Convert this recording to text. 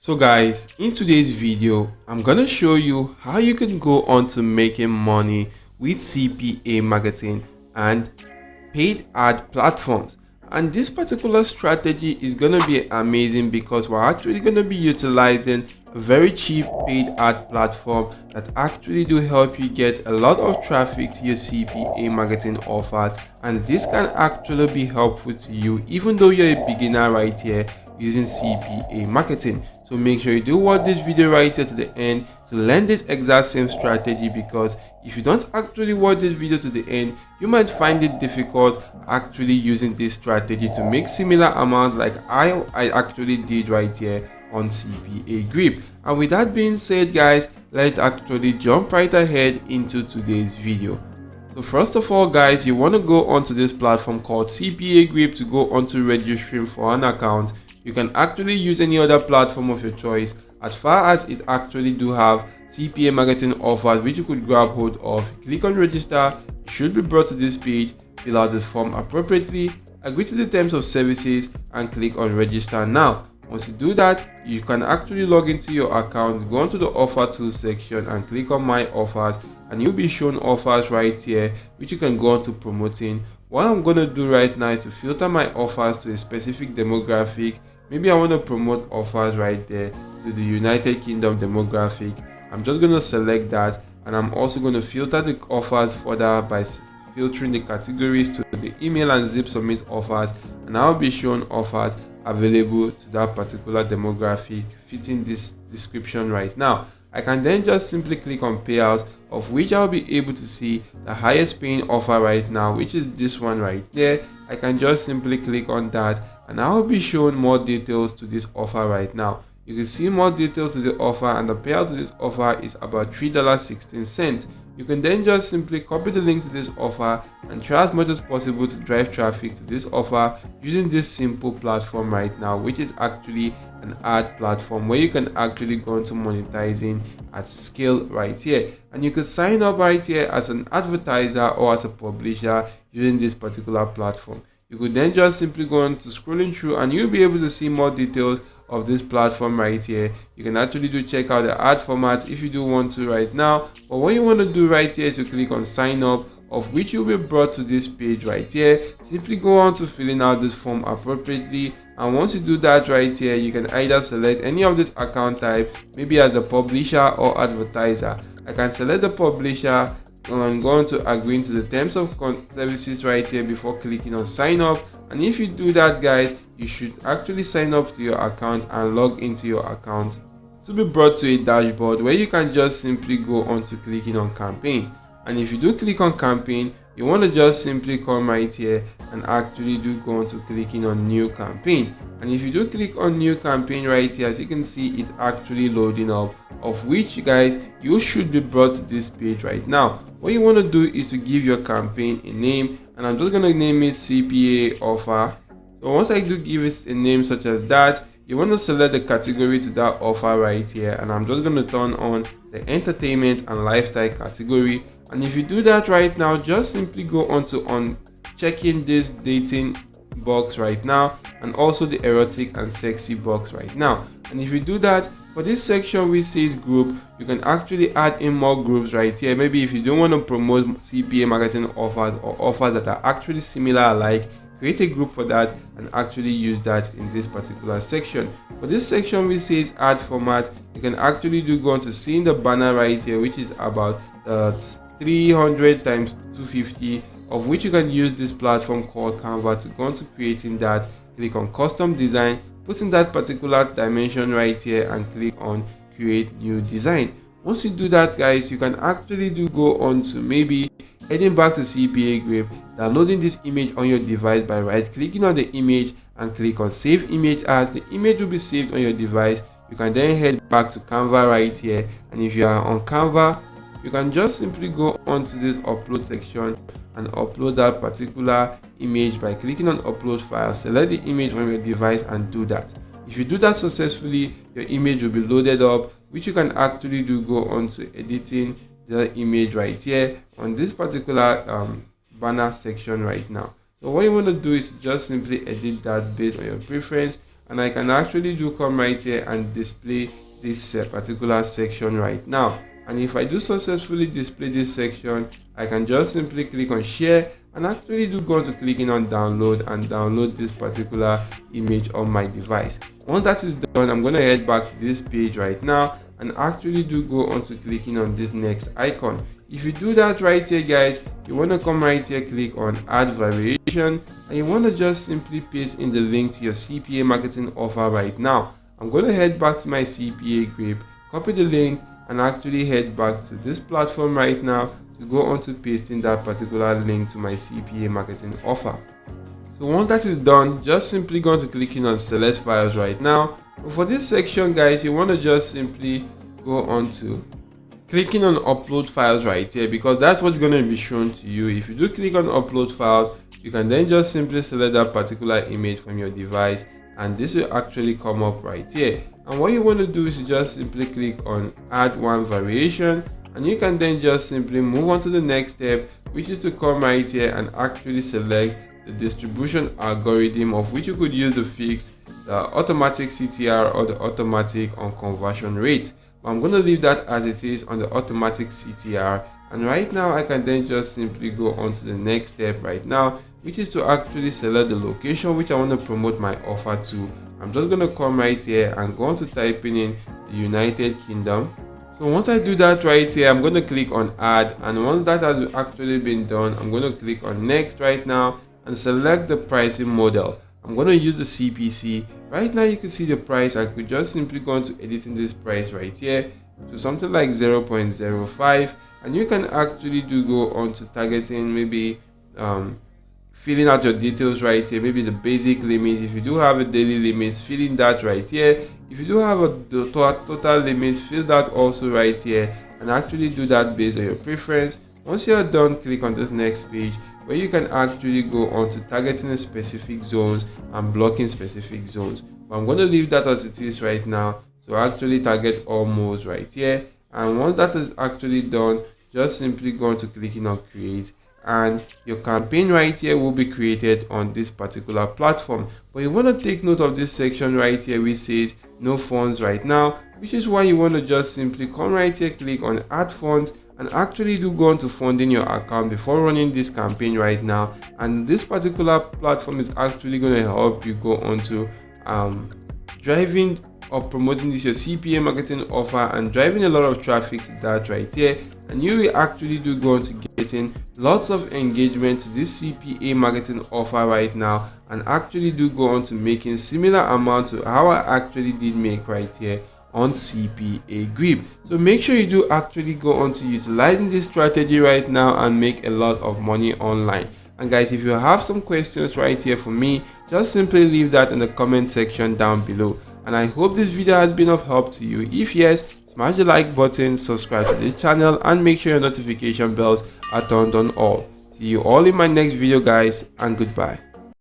So guys, in today's video, I'm gonna show you how you can go on to making money with CPA marketing and paid ad platforms. And this particular strategy is gonna be amazing because we're actually gonna be utilizing a very cheap paid ad platform that actually do help you get a lot of traffic to your CPA marketing offers, and this can actually be helpful to you even though you're a beginner right here using CPA marketing. So make sure you do watch this video right here to the end to learn this exact same strategy, because if you don't actually watch this video to the end, you might find it difficult actually using this strategy to make similar amounts like I actually did right here on CPA Grip. And with that being said guys, let's actually jump right ahead into today's video. So first of all guys, you want to go onto this platform called CPA Grip to go onto registering for an account. You can actually use any other platform of your choice, as far as it actually do have CPA marketing offers which you could grab hold of. Click on register, you should be brought to this page, fill out this form appropriately, agree to the terms of services and click on register now. Once you do that, you can actually log into your account, go onto the offer tools section and click on my offers, and you'll be shown offers right here which you can go on to promoting. What I'm going to do right now is to filter my offers to a specific demographic. Maybe I want to promote offers right there to the United Kingdom demographic. I'm just going to select that, and I'm also going to filter the offers further by filtering the categories to the email and zip submit offers, and I'll be shown offers available to that particular demographic fitting this description right now. I can then just simply click on payouts, of which I'll be able to see the highest paying offer right now, which is this one right there. I can just simply click on that and I'll be shown more details to this offer right now. You can see more details to the offer, and the payout to this offer is about $3.16. You can then just simply copy the link to this offer and try as much as possible to drive traffic to this offer using this simple platform right now, which is actually an ad platform where you can actually go into monetizing at scale right here. And you can sign up right here as an advertiser or as a publisher using this particular platform. You could then just simply go on to scrolling through and you'll be able to see more details of this platform right here. You can actually do check out the ad formats if you do want to right now, but what you want to do right here is to click on sign up, of which you'll be brought to this page right here. Simply go on to filling out this form appropriately, and once you do that right here, you can either select any of this account type, maybe as a publisher or advertiser. I can select the publisher and I'm going to agree to the terms of services right here before clicking on sign up. And if you do that guys, you should actually sign up to your account and log into your account to be brought to a dashboard where you can just simply go on to clicking on campaign. And if you do click on campaign, you want to just simply come right here and actually do go on to clicking on new campaign. And if you do click on new campaign right here, as you can see, it's actually loading up, of which guys, you should be brought to this page right now. What you want to do is to give your campaign a name, and I'm just going to name it CPA offer. So once I do give it a name such as that, you want to select the category to that offer right here, and I'm just going to turn on the entertainment and lifestyle category. And if you do that right now, just simply go on to checking this dating box right now, and also the erotic and sexy box right now. And if you do that, for this section which says group, you can actually add in more groups right here. Maybe if you don't want to promote CPA marketing offers or offers that are actually similar alike, create a group for that and actually use that in this particular section. For this section which says ad format, you can actually do go on to seeing the banner right here, which is about 300 times 250, of which you can use this platform called Canva to go on to creating that. Click on custom design, put in that particular dimension right here and click on create new design. Once you do that guys, you can actually do go on to maybe heading back to CPA Grip, downloading this image on your device by right clicking on the image and click on save image as. The image will be saved on your device. You can then head back to Canva right here, and if you are on Canva, you can just simply go on to this upload section and upload that particular image by clicking on upload file. Select the image from your device and do that. If you do that successfully, your image will be loaded up, which you can actually do go on to editing the image right here on this particular banner section right now. So what you want to do is just simply edit that based on your preference, and I can actually do come right here and display this particular section right now. And if I do successfully display this section, I can just simply click on share and actually do go to clicking on download and download this particular image on my device. Once that is done, I'm going to head back to this page right now and actually do go on to clicking on this next icon. If you do that right here, guys, you want to come right here, click on add variation, and you want to just simply paste in the link to your CPA marketing offer right now. I'm going to head back to my CPA group, copy the link, and actually head back to this platform right now to go on to pasting that particular link to my CPA marketing offer. So once that is done, just simply go to clicking on select files right now. But for this section, guys, you want to just simply go on to clicking on upload files right here, because that's what's going to be shown to you. If you do click on upload files, you can then just simply select that particular image from your device, and this will actually come up right here. And what you want to do is just simply click on add one variation, and you can then just simply move on to the next step, which is to come right here and actually select the distribution algorithm, of which you could use to fix the automatic CTR or the automatic on conversion rate. But I'm going to leave that as it is on the automatic CTR, and right now I can then just simply go on to the next step right now, which is to actually select the location which I want to promote my offer to. I'm just going to come right here and go on to typing in the United Kingdom. So once I do that right here, I'm going to click on add, and once that has actually been done, I'm going to click on next right now and select the pricing model. I'm going to use the CPC. Right now you can see the price. I could just simply go into editing this price right here to something like 0.05, and you can actually do go on to targeting, maybe filling out your details right here, maybe the basic limits. If you do have a daily limits, fill in that right here. If you do have a total limits, fill that also right here, and actually do that based on your preference. Once you're done, click on this next page where you can actually go on to targeting specific zones and blocking specific zones. But I'm going to leave that as it is right now, so actually target all modes right here. And once that is actually done, just simply go on to clicking on create, and your campaign right here will be created on this particular platform. But you want to take note of this section right here which says no funds right now, which is why you want to just simply come right here, click on add funds, and actually do go on to funding your account before running this campaign right now. And this particular platform is actually going to help you go on to driving or promoting this your CPA marketing offer and driving a lot of traffic to that right here, and you will actually do go on to getting lots of engagement to this CPA marketing offer right now, and actually do go on to making similar amount to how I actually did make right here on CPA Grip. So make sure you do actually go on to utilizing this strategy right now and make a lot of money online. And guys, if you have some questions right here for me, just simply leave that in the comment section down below. And I hope this video has been of help to you. If yes, smash the like button, subscribe to this channel, and make sure your notification bells are turned on all. See you all in my next video, guys, and goodbye.